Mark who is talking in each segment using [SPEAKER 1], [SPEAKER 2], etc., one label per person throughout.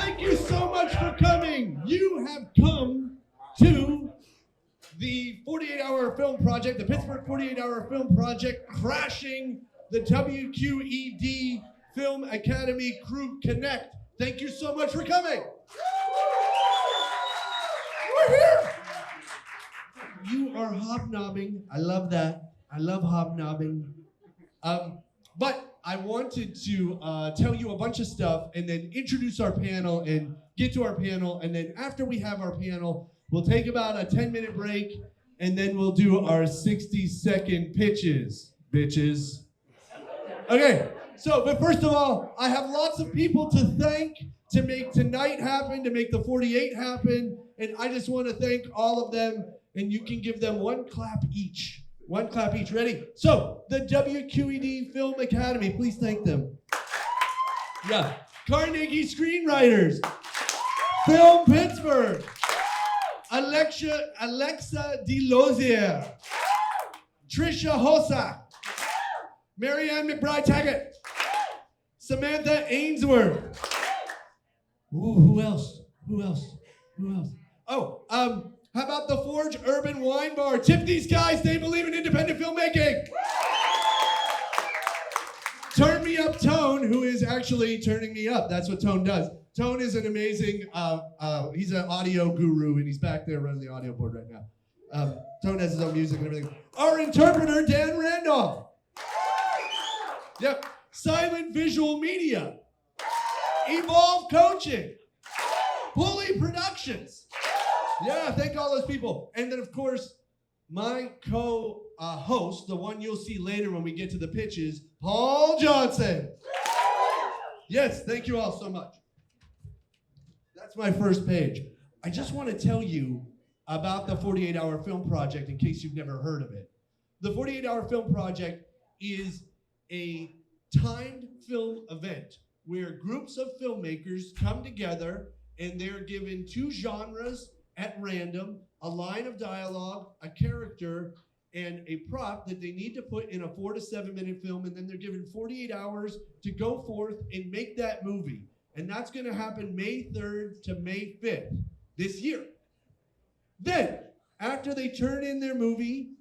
[SPEAKER 1] Thank you so much for coming. You have come to the 48-hour film project, the Pittsburgh 48-hour film project, crashing the WQED Film Academy Crew Connect. Thank you so much for coming. We're here. You are hobnobbing. I love that. I love hobnobbing. But I wanted to tell you a bunch of stuff and then introduce our panel and get to our panel. And then after we have our panel, we'll take about a 10-minute break and then we'll do our 60-second pitches, bitches. Okay, but first of all, I have lots of people to thank to make tonight happen, to make the 48 happen. And I just want to thank all of them. And you can give them one clap each. One clap each. Ready? So, the WQED Film Academy, please thank them. Yeah. Carnegie Screenwriters. Film Pittsburgh. Alexa DeLozier. Trisha Hosak. Marianne McBride-Taggart. Samantha Ainsworth. Ooh, who else? Oh, how about the Forge Urban Wine Bar? Tip these guys, they believe in independent filmmaking. Turn Me Up Tone, who is actually turning me up. That's what Tone does. Tone is an amazing, he's an audio guru, and he's back there running the audio board right now. Tone has his own music and everything. Our interpreter, Dan Randolph. Yep. Silent Visual Media. Evolve Coaching. Pulley Productions. Yeah, thank all those people. And then, of course, my co-host, the one you'll see later when we get to the pitches, Paul Johnson. Yes, thank you all so much. That's my first page. I just want to tell you about the 48-hour film project in case you've never heard of it. The 48-hour film project is a timed film event where groups of filmmakers come together and they're given two genres at random, a line of dialogue, a character, and a prop that they need to put in a 4 to 7 minute film, and then they're given 48 hours to go forth and make that movie. And that's gonna happen May 3rd to May 5th this year. Then, after they turn in their movie,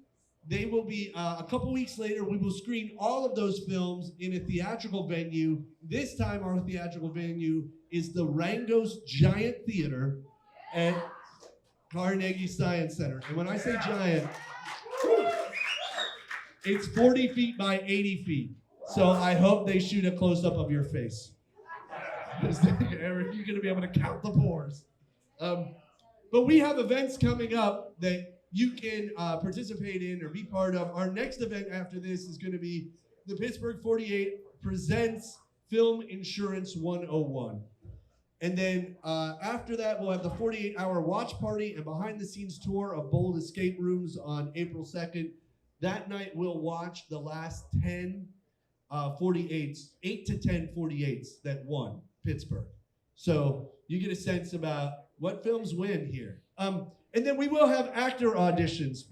[SPEAKER 1] they will be, a couple weeks later, we will screen all of those films in a theatrical venue. This time our theatrical venue is the Rangos Giant Theater at Carnegie Science Center. And when I say giant, it's 40 feet by 80 feet. So I hope they shoot a close-up of your face. Eric, you're gonna be able to count the pores. But we have events coming up that you can participate in or be part of. Our next event after this is gonna be the Pittsburgh 48 presents Film Insurance 101. And then after that, we'll have the 48-hour watch party and behind-the-scenes tour of Bold Escape Rooms on April 2nd. That night, we'll watch the last 10 48s, 8 to 10 48s that won Pittsburgh. So you get a sense about what films win here. And then we will have actor auditions.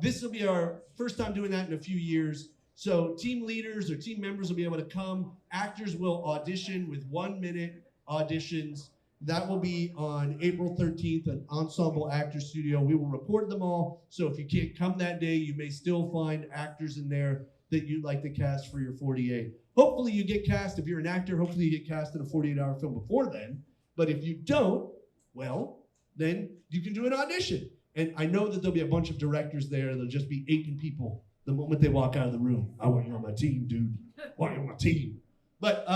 [SPEAKER 1] This will be our first time doing that in a few years. So team leaders or team members will be able to come. Actors will audition with 1-minute auditions. That will be on April 13th at Ensemble Actor Studio. We will record them all. So if you can't come that day, you may still find actors in there that you'd like to cast for your 48. Hopefully you get cast. If you're an actor, hopefully you get cast in a 48-hour film before then. But if you don't, well, then you can do an audition. And I know that there'll be a bunch of directors there. There'll just be 8 people the moment they walk out of the room. I want you on my team, dude. I want you on my team. But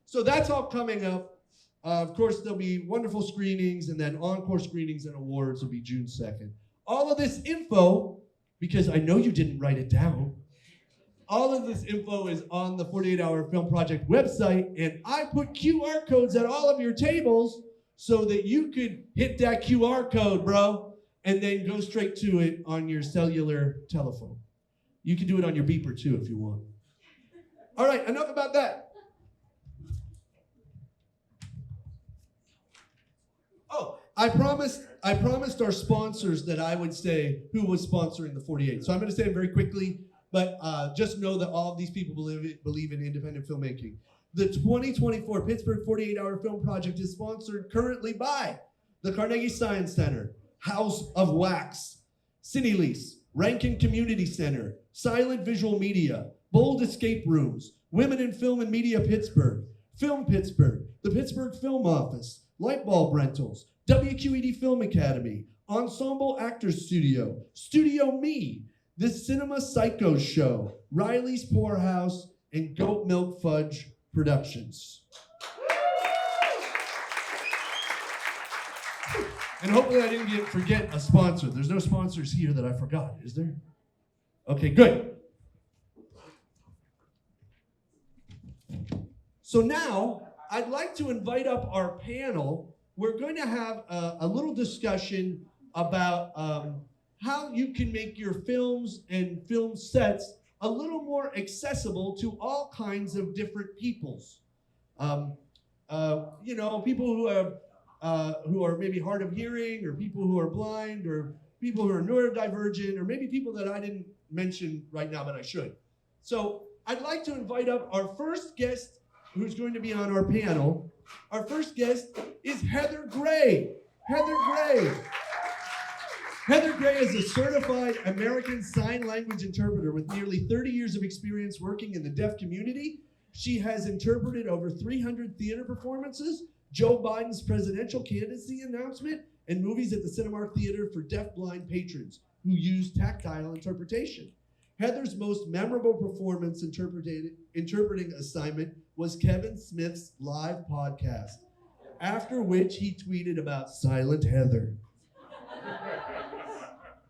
[SPEAKER 1] so that's all coming up. Of course, there'll be wonderful screenings, and then encore screenings and awards will be June 2nd. All of this info, because I know you didn't write it down, all of this info is on the 48-hour Film Project website, and I put QR codes at all of your tables so that you could hit that QR code, bro, and then go straight to it on your cellular telephone. You can do it on your beeper too if you want. All right, enough about that. Oh, I promised our sponsors that I would say who was sponsoring the 48. So I'm going to say them very quickly, but just know that all of these people believe in independent filmmaking. The 2024 Pittsburgh 48-Hour Film Project is sponsored currently by the Carnegie Science Center, House of Wax, City Lease, Rankin Community Center, Silent Visual Media, Bold Escape Rooms, Women in Film and Media Pittsburgh, Film Pittsburgh, the Pittsburgh Film Office, Lightbulb Rentals, WQED Film Academy, Ensemble Actors Studio, Studio Me, The Cinema Psycho Show, Riley's Poorhouse, and Goat Milk Fudge Productions. And hopefully I didn't forget a sponsor. There's no sponsors here that I forgot, is there? Okay, good. So now, I'd like to invite up our panel. We're going to have a little discussion about how you can make your films and film sets a little more accessible to all kinds of different peoples. People who are maybe hard of hearing, or people who are blind, or people who are neurodivergent, or maybe people that I didn't mention right now, but I should. So I'd like to invite up our first guest who's going to be on our panel. Our first guest is Heather Gray. Heather Gray. Heather Gray is a certified American Sign Language interpreter with nearly 30 years of experience working in the deaf community. She has interpreted over 300 theater performances, Joe Biden's presidential candidacy announcement, and movies at the Cinemark Theater for deaf-blind patrons who use tactile interpretation. Heather's most memorable performance interpreting assignment was Kevin Smith's live podcast, after which he tweeted about Silent Heather.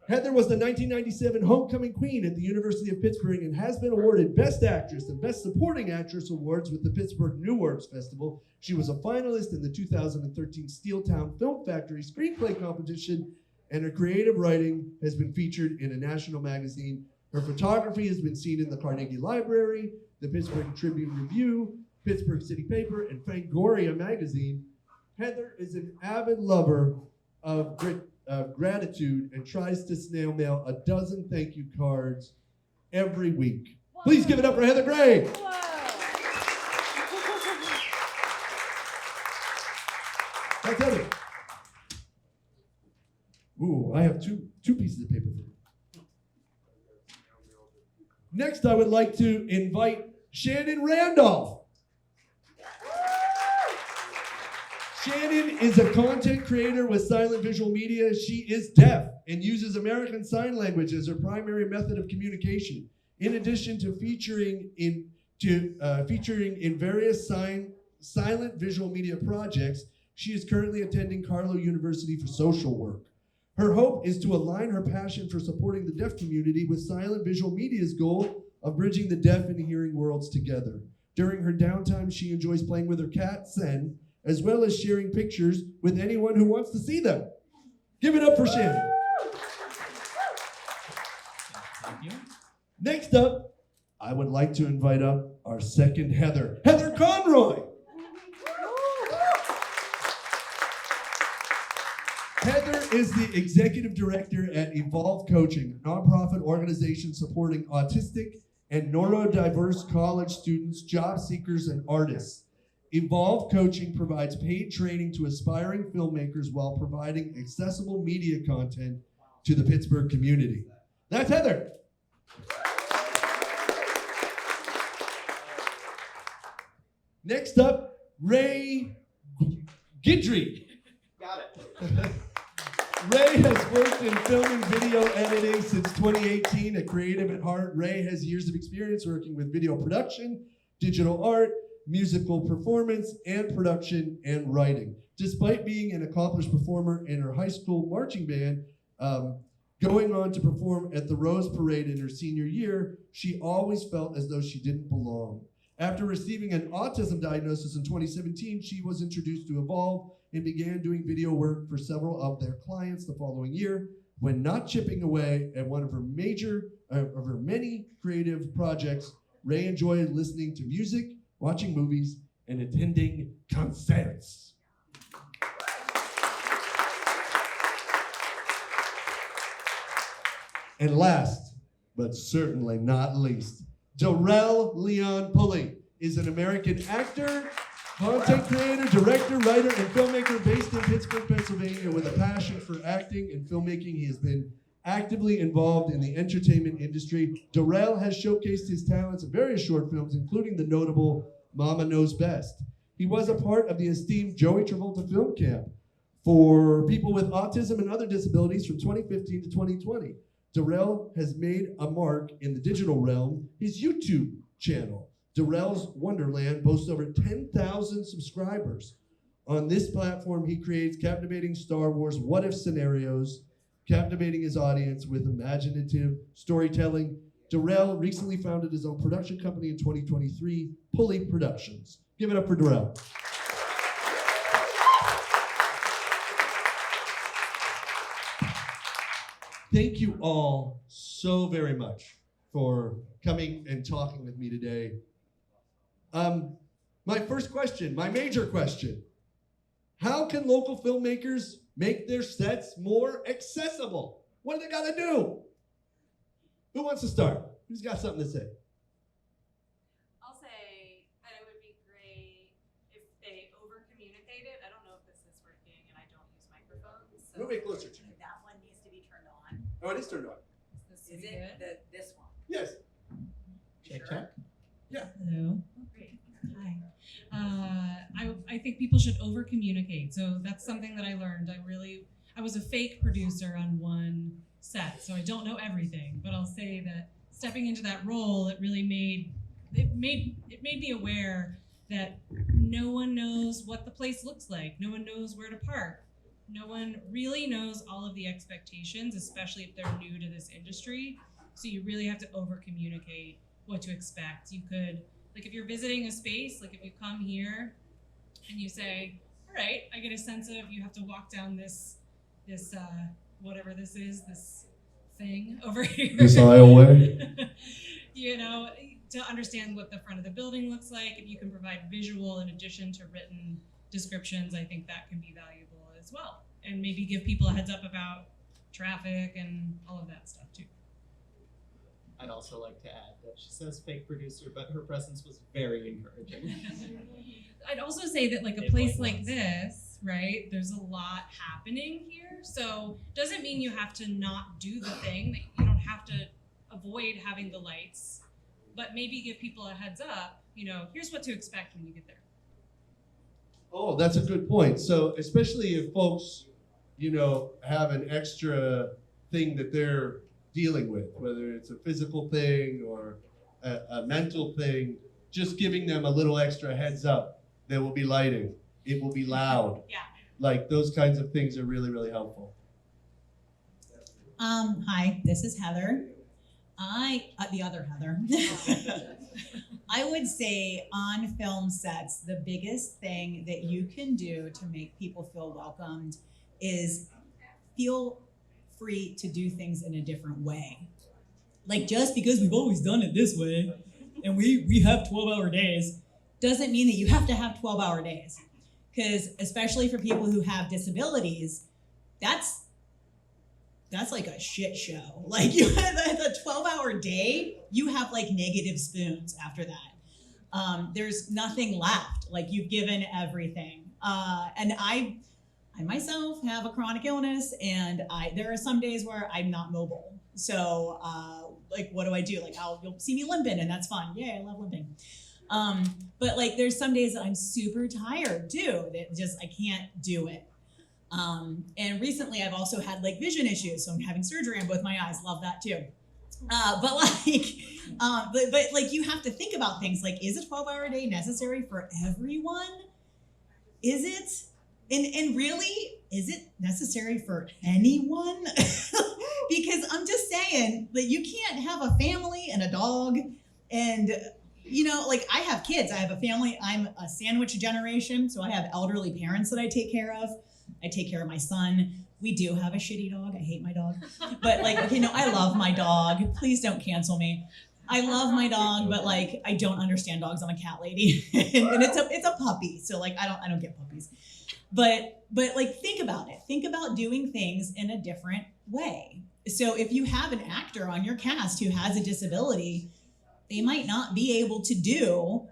[SPEAKER 1] Heather was the 1997 Homecoming Queen at the University of Pittsburgh and has been awarded Best Actress and Best Supporting Actress awards with the Pittsburgh New Works Festival. She was a finalist in the 2013 Steeltown Film Factory Screenplay Competition, and her creative writing has been featured in a national magazine. Her photography has been seen in the Carnegie Library, the Pittsburgh Tribune Review, Pittsburgh City Paper, and Fangoria magazine. Heather is an avid lover of gratitude and tries to snail mail a dozen thank you cards every week. Whoa. Please give it up for Heather Gray.
[SPEAKER 2] Whoa.
[SPEAKER 1] That's Heather. Ooh, I have two pieces of paper for you. Next, I would like to invite Shannon Randolph. Shannon is a content creator with Silent Visual Media. She is deaf and uses American Sign Language as her primary method of communication. In addition to featuring in various silent visual media projects, she is currently attending Carlow University for social work. Her hope is to align her passion for supporting the deaf community with Silent Visual Media's goal of bridging the deaf and hearing worlds together. During her downtime, she enjoys playing with her cat, Sen, as well as sharing pictures with anyone who wants to see them. Give it up for Shannon.
[SPEAKER 2] Thank you.
[SPEAKER 1] Next up, I would like to invite up our second Heather, Heather Conroy. Heather is the executive director at Evolve Coaching, a nonprofit organization supporting autistic and neurodiverse college students, job seekers, and artists. Evolve Coaching provides paid training to aspiring filmmakers while providing accessible media content to the Pittsburgh community. That's Heather. Next up, Ray Guidry.
[SPEAKER 2] Got it.
[SPEAKER 1] Ray has worked in film and video editing since 2018, a creative at heart. Ray has years of experience working with video production, digital art, musical performance, and production and writing. Despite being an accomplished performer in her high school marching band, going on to perform at the Rose Parade in her senior year, she always felt as though she didn't belong. After receiving an autism diagnosis in 2017, she was introduced to Evolve and began doing video work for several of their clients the following year. When not chipping away at one of her many creative projects, Ray enjoyed listening to music, watching movies, and attending concerts. And last, but certainly not least, Darrell Leon Pulley. is an American actor, content creator, director, writer, and filmmaker based in Pittsburgh, Pennsylvania. With a passion for acting and filmmaking, he has been actively involved in the entertainment industry. Darrell has showcased his talents in various short films, including the notable Mama Knows Best. He was a part of the esteemed Joey Travolta Film Camp for people with autism and other disabilities from 2015 to 2020. Darrell has made a mark in the digital realm. His YouTube channel, Darrell's Wonderland, boasts over 10,000 subscribers. On this platform, he creates captivating Star Wars what-if scenarios, captivating his audience with imaginative storytelling. Darrell recently founded his own production company in 2023, Pulley Productions. Give it up for Darrell. Thank you all so very much for coming and talking with me today. My first question, my major question, how can local filmmakers make their sets more accessible? What do they gotta do? Who wants to start? Who's got something to say?
[SPEAKER 3] I'll say that it would be great if they over-communicated. I don't know if this is working and I don't use microphones. So
[SPEAKER 1] Move it closer to you.
[SPEAKER 4] That one needs to be turned on.
[SPEAKER 1] Oh, it is turned on.
[SPEAKER 4] Is it this one?
[SPEAKER 1] Yes.
[SPEAKER 2] Check,
[SPEAKER 4] Sure.
[SPEAKER 2] check.
[SPEAKER 5] Hello.
[SPEAKER 4] Great.
[SPEAKER 5] Hi. I think people should over communicate. So that's something that I learned. I was a fake producer on one set, so I don't know everything. But I'll say that stepping into that role, it made me aware that no one knows what the place looks like. No one knows where to park. No one really knows all of the expectations, especially if they're new to this industry. So you really have to over communicate what to expect. You could, like if you're visiting a space, like if you come here and you say, all right, I get a sense of you have to walk down this whatever this is, this thing over here.
[SPEAKER 1] This aisleway.
[SPEAKER 5] You know, to understand what the front of the building looks like. If you can provide visual in addition to written descriptions, I think that can be valuable as well. And maybe give people a heads up about traffic and all of that stuff too.
[SPEAKER 2] I'd also like to add that she says fake producer, but her presence was very encouraging.
[SPEAKER 5] I'd also say that like a
[SPEAKER 2] It
[SPEAKER 5] place
[SPEAKER 2] like
[SPEAKER 5] like this, right, there's a lot happening here. So doesn't mean you have to not do the thing, that you don't have to avoid having the lights, but maybe give people a heads up, you know, here's what to expect when you get there.
[SPEAKER 1] Oh, that's a good point. So especially if folks, you know, have an extra thing that they're dealing with, whether it's a physical thing or a mental thing, just giving them a little extra heads up. There will be lighting. It will be loud.
[SPEAKER 5] Yeah.
[SPEAKER 1] Like those kinds of things are really, really helpful.
[SPEAKER 4] Hi, this is Heather. The other Heather. I would say on film sets, the biggest thing that you can do to make people feel welcomed is feel free to do things in a different way. Like just because we've always done it this way and we have 12-hour days doesn't mean that you have to have 12-hour days. Because especially for people who have disabilities, that's like a shit show. Like you have a 12-hour day, you have like negative spoons after that. There's nothing left. Like you've given everything. And I myself have a chronic illness, and there are some days where I'm not mobile. So like what do I do? Like you'll see me limping, and that's fun. Yay, I love limping. But like there's some days that I'm super tired too, that just I can't do it. And recently I've also had like vision issues, so I'm having surgery on both my eyes. Love that too. But like you have to think about things like, is a 12-hour day necessary for everyone? Is it? And really, is it necessary for anyone? Because I'm just saying that you can't have a family and a dog and, you know, like I have kids, I have a family, I'm a sandwich generation, so I have elderly parents that I take care of. I take care of my son. We do have a shitty dog. I hate my dog. But like, okay, no, I love my dog. Please don't cancel me. I love my dog, but like, I don't understand dogs. I'm a cat lady. And it's a puppy. So like, I don't get puppies. But like, think about it. Think about doing things in a different way. So if you have an actor on your cast who has a disability, they might not be able to do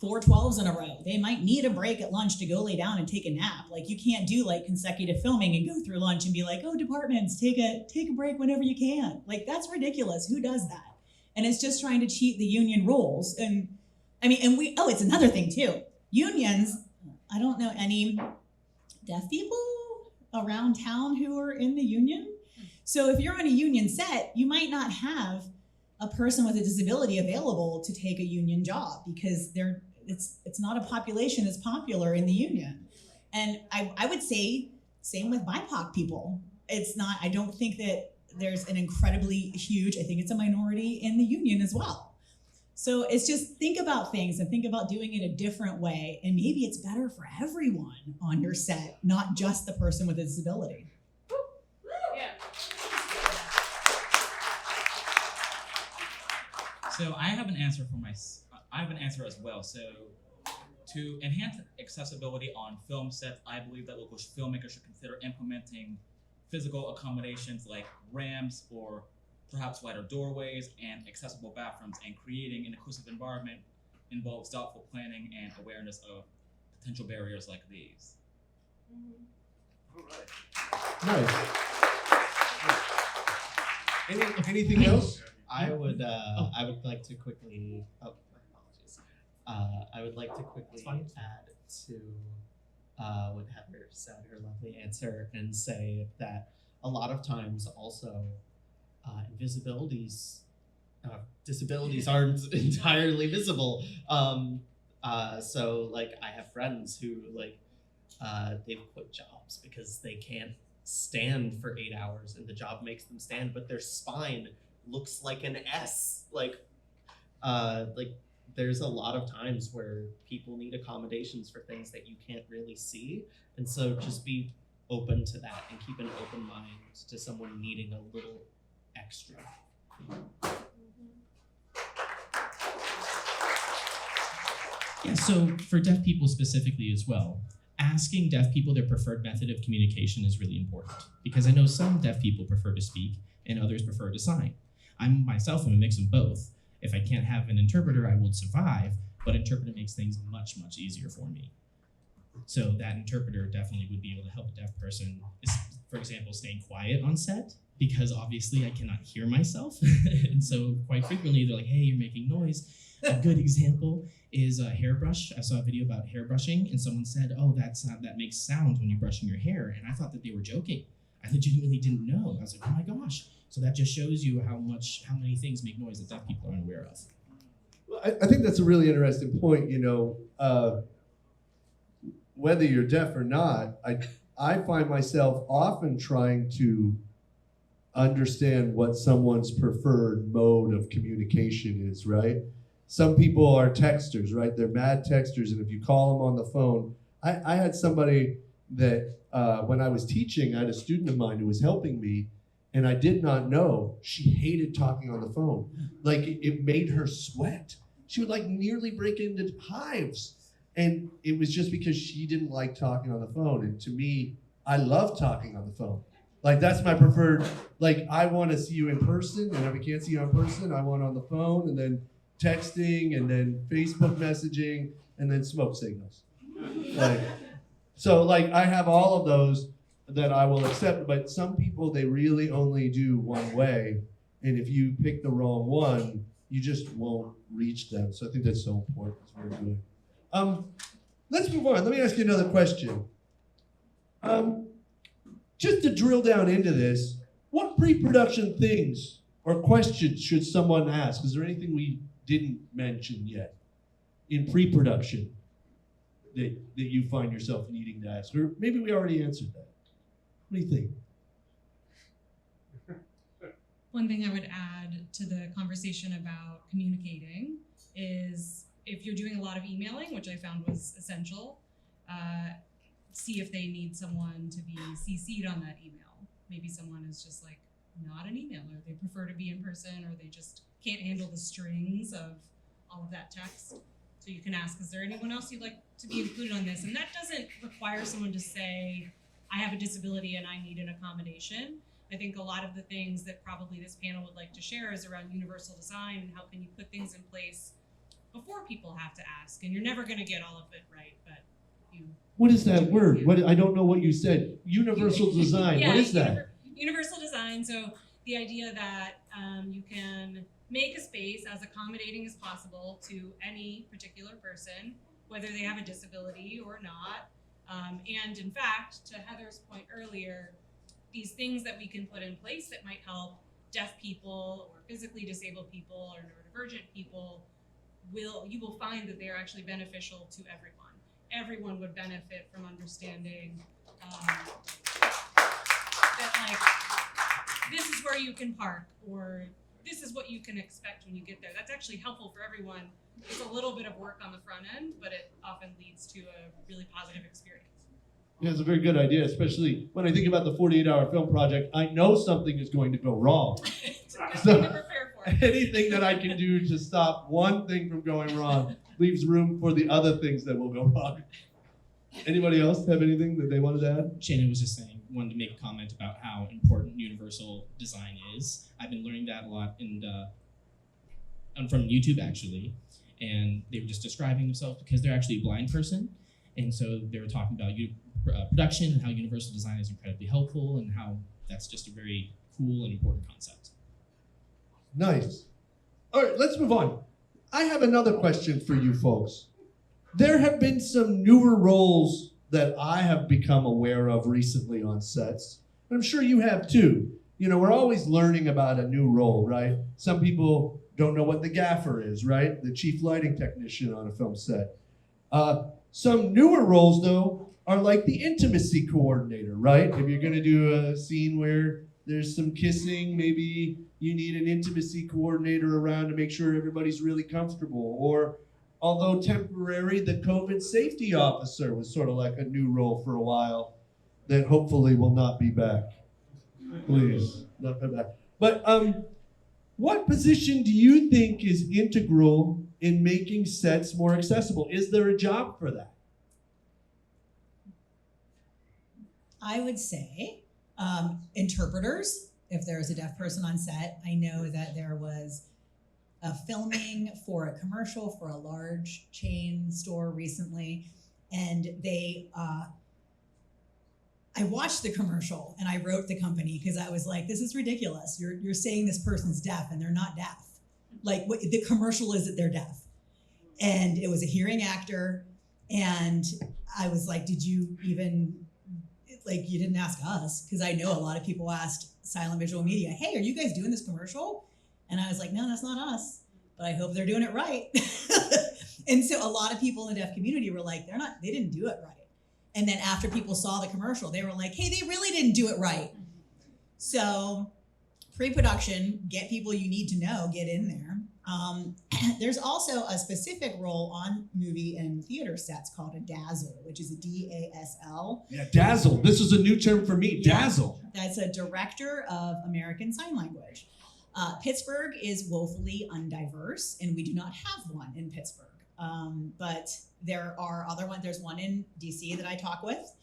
[SPEAKER 4] 4 12s in a row. They might need a break at lunch to go lay down and take a nap. Like you can't do like consecutive filming and go through lunch and be like, oh, departments, take a break whenever you can. Like that's ridiculous. Who does that? And it's just trying to cheat the union rules. And I mean, it's another thing too. Unions, I don't know any deaf people around town who are in the union. So if you're on a union set, you might not have a person with a disability available to take a union job because it's not a population that's popular in the union. And I would say same with BIPOC people. I don't think that there's an incredibly huge, I think it's a minority in the union as well. So it's just think about things and think about doing it a different way. And maybe it's better for everyone on your set, not just the person with a disability.
[SPEAKER 3] Yeah.
[SPEAKER 6] So I have an answer as well. So to enhance accessibility on film sets, I believe that local filmmakers should consider implementing physical accommodations like ramps or perhaps wider doorways and accessible bathrooms, and creating an inclusive environment involves thoughtful planning and awareness of potential barriers like these.
[SPEAKER 1] Nice. Anything else?
[SPEAKER 2] I would like to quickly. Oh, my apologies. I would like to quickly add to what Heather said, her lovely answer, and say that a lot of times also disabilities aren't entirely visible. So like I have friends who like they've quit jobs because they can't stand for 8 hours and the job makes them stand, but their spine looks like an S. Like there's a lot of times where people need accommodations for things that you can't really see. And so just be open to that and keep an open mind to someone needing a little extra.
[SPEAKER 7] Yeah, so for deaf people specifically as well, asking deaf people their preferred method of communication is really important, because I know some deaf people prefer to speak and others prefer to sign. I'm myself, I'm a mix of both. If I can't have an interpreter, I will survive, but interpreter makes things much, much easier for me. So that interpreter definitely would be able to help a deaf person, for example, staying quiet on set, because obviously I cannot hear myself. And so quite frequently they're like, hey, you're making noise. A good example is a hairbrush. I saw a video about hairbrushing and someone said, oh, that makes sound when you're brushing your hair. And I thought that they were joking. I legitimately didn't know. I was like, oh my gosh. So that just shows you how many things make noise that deaf people aren't aware of.
[SPEAKER 1] Well, I think that's a really interesting point. Whether you're deaf or not, I find myself often trying to understand what someone's preferred mode of communication is, right? Some people are texters, right? They're mad texters, and if you call them on the phone, I had somebody that when I was teaching, I had a student of mine who was helping me, and I did not know she hated talking on the phone. Like it made her sweat. She would like nearly break into hives. And it was just because she didn't like talking on the phone. And to me, I love talking on the phone. Like that's my preferred, like I want to see you in person, and if I can't see you in person, I want on the phone, and then texting, and then Facebook messaging, and then smoke signals. So I have all of those that I will accept, but some people, they really only do one way. And if you pick the wrong one, you just won't reach them. So I think that's so important. It's very good. Let's move on. Let me ask you another question. Just to drill down into this, what pre-production things or questions should someone ask? Is there anything we didn't mention yet in pre-production that you find yourself needing to ask? Or maybe we already answered that. What do you think?
[SPEAKER 5] One thing I would add to the conversation about communicating is if you're doing a lot of emailing, which I found was essential, see if they need someone to be CC'd on that email. Maybe someone is just like not an emailer. They prefer to be in person, or they just can't handle the strings of all of that text. So you can ask, is there anyone else you'd like to be included on this? And that doesn't require someone to say, I have a disability and I need an accommodation. I think a lot of the things that probably this panel would like to share is around universal design and how can you put things in place before people have to ask. And you're never going to get all of it right, but you.
[SPEAKER 1] What is that word? I don't know what you said. Universal design.
[SPEAKER 5] Yeah,
[SPEAKER 1] What is that?
[SPEAKER 5] Universal design. So the idea that you can make a space as accommodating as possible to any particular person, whether they have a disability or not. And in fact, to Heather's point earlier, these things that we can put in place that might help deaf people or physically disabled people or neurodivergent people, you will find that they are actually beneficial to everyone. Everyone would benefit from understanding that, like, this is where you can park, or this is what you can expect when you get there. That's actually helpful for everyone. It's a little bit of work on the front end, but it often leads to a really positive experience.
[SPEAKER 1] Yeah, it's a very good idea, especially when I think about the 48-hour film project. I know something is going to go wrong.
[SPEAKER 5] It's a good
[SPEAKER 1] So-
[SPEAKER 5] thing to prepare for.
[SPEAKER 1] Anything that I can do to stop one thing from going wrong leaves room for the other things that will go wrong. Anybody else have anything that they wanted to add?
[SPEAKER 7] Shannon was just saying, wanted to make a comment about how important universal design is. I've been learning that a lot from YouTube actually, and they were just describing themselves because they're actually a blind person, and so they were talking about production and how universal design is incredibly helpful and how that's just a very cool and important concept.
[SPEAKER 1] Nice. All right, let's move on. I have another question for you folks. There have been some newer roles that I have become aware of recently on sets. I'm sure you have too. You know, we're always learning about a new role, right? Some people don't know what the gaffer is, right? The chief lighting technician on a film set. Some newer roles, though, are like the intimacy coordinator, right? If you're gonna do a scene where there's some kissing, maybe you need an intimacy coordinator around to make sure everybody's really comfortable. Or, although temporary, the COVID safety officer was sort of like a new role for a while that hopefully will not be back. Please, not be back. But what position do you think is integral in making sets more accessible? Is there a job for that?
[SPEAKER 4] I would say interpreters, if there is a deaf person on set. I know that there was a filming for a commercial for a large chain store recently, and I watched the commercial and I wrote the company because I was like, this is ridiculous. You're saying this person's deaf and they're not deaf. Like, the commercial is that they're deaf. And it was a hearing actor, and I was like, did you even, like, you didn't ask us, because I know a lot of people asked Silent Visual Media, hey, are you guys doing this commercial? And I was like, no, that's not us, but I hope they're doing it right. And so a lot of people in the deaf community were like, they didn't do it right. And then after people saw the commercial, they were like, hey, they really didn't do it right. So pre-production, get people you need to know, get in there. There's also a specific role on movie and theater sets called a dazzle, which is a D-A-S-L.
[SPEAKER 1] Yeah, dazzle. This is a new term for me, dazzle.
[SPEAKER 4] That's a director of American Sign Language. Pittsburgh is woefully undiverse, and we do not have one in Pittsburgh. But there are other ones. There's one in DC that I talk with,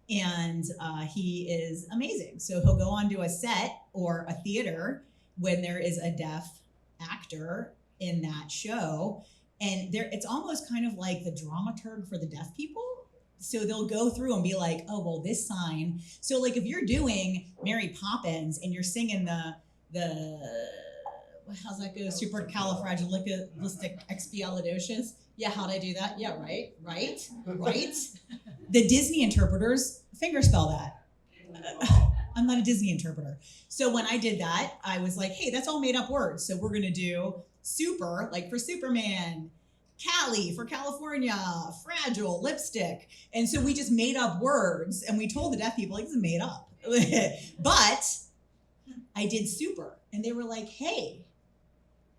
[SPEAKER 4] and he is amazing. So he'll go onto a set or a theater when there is a deaf actor in that show, and it's almost kind of like the dramaturg for the deaf people. So they'll go through and be like, oh, well, this sign. So like if you're doing Mary Poppins and you're singing the how's that go? Supercalifragilisticexpialidocious. Yeah, how'd I do that? Yeah, right. The Disney interpreters fingerspell that. I'm not a Disney interpreter. So when I did that, I was like, hey, that's all made up words. So we're gonna do super, like for Superman, Cali for California, fragile, lipstick. And so we just made up words, and we told the deaf people, like, this is made up. But I did super, and they were like, hey,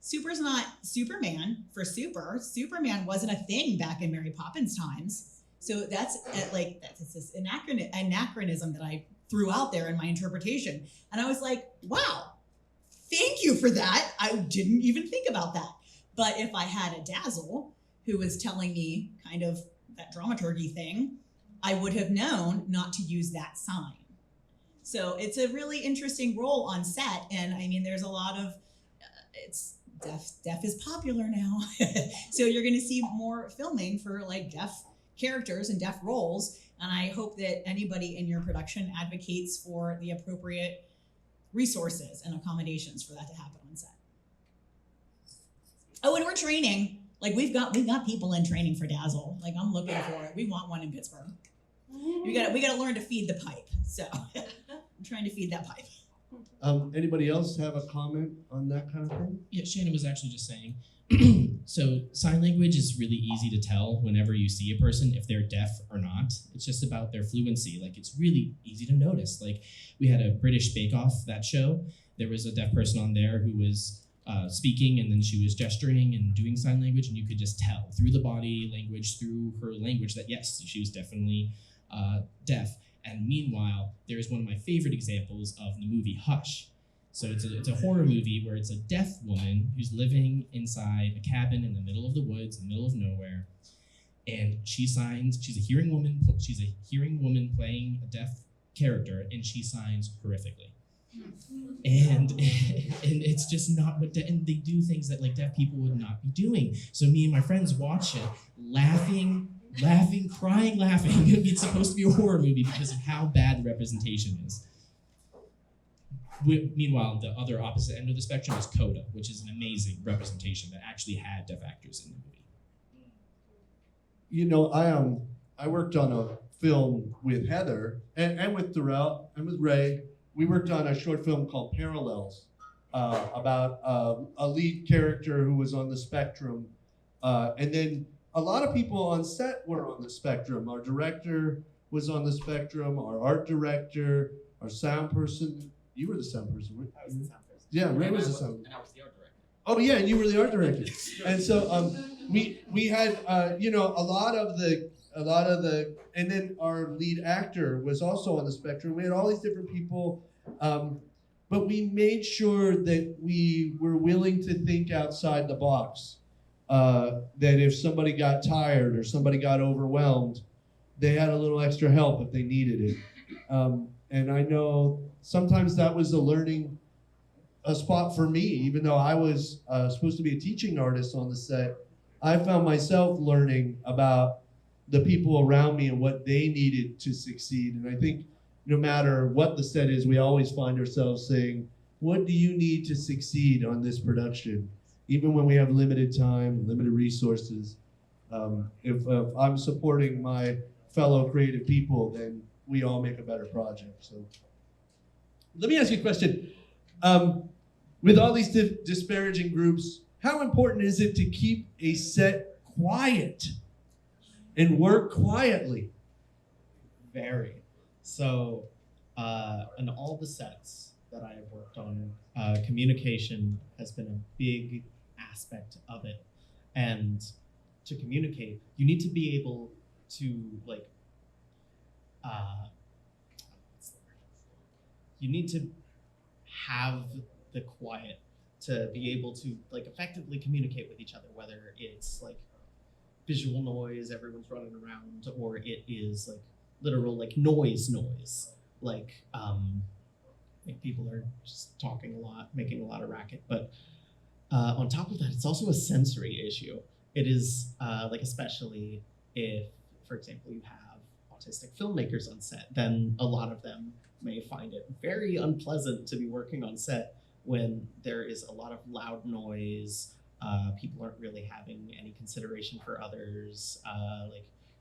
[SPEAKER 4] super's not Superman for super. Superman wasn't a thing back in Mary Poppins times. So that's this anachronism that I threw out there in my interpretation. And I was like, wow, thank you for that. I didn't even think about that. But if I had a dazzle who was telling me kind of that dramaturgy thing, I would have known not to use that sign. So it's a really interesting role on set. And I mean, there's a lot of, it's deaf is popular now. So you're going to see more filming for like deaf characters and deaf roles. And I hope that anybody in your production advocates for the appropriate resources and accommodations for that to happen on set. Oh, and we're training. Like we've got people in training for Dazzle. Like I'm looking for it. We want one in Pittsburgh. We gotta learn to feed the pipe. So I'm trying to feed that pipe.
[SPEAKER 1] Anybody else have a comment on that kind of thing?
[SPEAKER 7] Yeah, Shannon was actually just saying, so sign language is really easy to tell whenever you see a person if they're deaf or not. It's just about their fluency. Like it's really easy to notice. Like we had a British Bake Off, that show. There was a deaf person on there who was speaking, and then she was gesturing and doing sign language, and you could just tell through the body language, through her language, that yes, she was definitely deaf. And meanwhile, there's one of my favorite examples of the movie Hush. So it's a horror movie where it's a deaf woman who's living inside a cabin in the middle of the woods, in the middle of nowhere, and she signs. She's a hearing woman. She's a hearing woman playing a deaf character, and she signs horrifically. And it's just not what and they do things that like deaf people would not be doing. So me and my friends watch it, laughing, crying, laughing. It's supposed to be a horror movie because of how bad the representation is. Meanwhile, the other opposite end of the spectrum is Coda, which is an amazing representation that actually had deaf actors in the movie.
[SPEAKER 1] You know, I worked on a film with Heather and with Darrell and with Ray. We worked on a short film called Parallels about a lead character who was on the spectrum. And then a lot of people on set were on the spectrum. Our director was on the spectrum, our art director, our sound person. You were the sound person, right?
[SPEAKER 2] I was the sound person.
[SPEAKER 1] Yeah, Ray was the sound.
[SPEAKER 6] And I was the art director.
[SPEAKER 1] Oh yeah, and you were the art director. And so we had a lot of the, and then our lead actor was also on the spectrum. We had all these different people, but we made sure that we were willing to think outside the box. That if somebody got tired or somebody got overwhelmed, they had a little extra help if they needed it. And I know sometimes that was a spot for me, even though I was supposed to be a teaching artist on the set. I found myself learning about the people around me and what they needed to succeed. And I think no matter what the set is, we always find ourselves saying, what do you need to succeed on this production? Even when we have limited time, limited resources. If I'm supporting my fellow creative people, then we all make a better project. So let me ask you a question. With all these disparaging groups, how important is it to keep a set quiet and work quietly?
[SPEAKER 2] Very. So, on all the sets that I have worked on, communication has been a big aspect of it. And to communicate, you need to be able to you need to have the quiet to be able to effectively communicate with each other, whether it's visual noise, everyone's running around, or it is literal noise, people are just talking a lot, making a lot of racket. But on top of that, it's also a sensory issue. It is especially if, for example, you have autistic filmmakers on set, then a lot of them may find it very unpleasant to be working on set when there is a lot of loud noise. People aren't really having any consideration for others.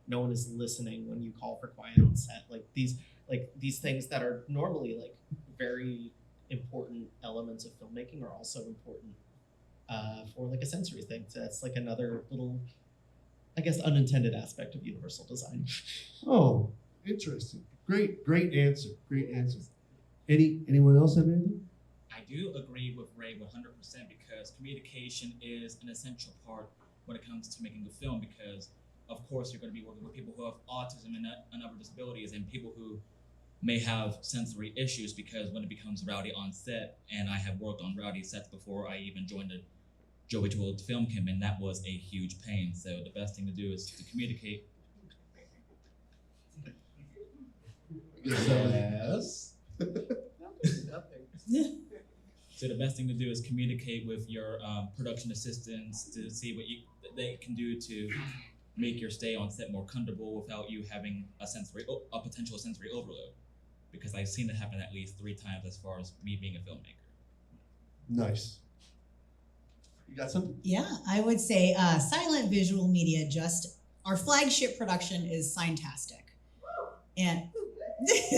[SPEAKER 2] No one is listening when you call for quiet on set. These things that are normally very important elements of filmmaking are also important for a sensory thing. So that's another little, I guess, unintended aspect of universal design.
[SPEAKER 1] Oh, interesting. Great answer. Great answer. Anyone else have anything?
[SPEAKER 6] I do agree with Ray 100% because communication is an essential part when it comes to making a film, because of course you're going to be working with people who have autism and other disabilities and people who may have sensory issues, because when it becomes rowdy on set, and I have worked on rowdy sets before I even joined the Joey Tool film camp, and that was a huge pain. So the best thing to do is to communicate.
[SPEAKER 1] Yes.
[SPEAKER 6] So the best thing to do is communicate with your production assistants to see what they can do to make your stay on set more comfortable without you having a potential sensory overload. Because I've seen it happen at least 3 times as far as me being a filmmaker.
[SPEAKER 1] Nice. You got something?
[SPEAKER 4] Yeah, I would say silent visual media. Just our flagship production is Signtastic, and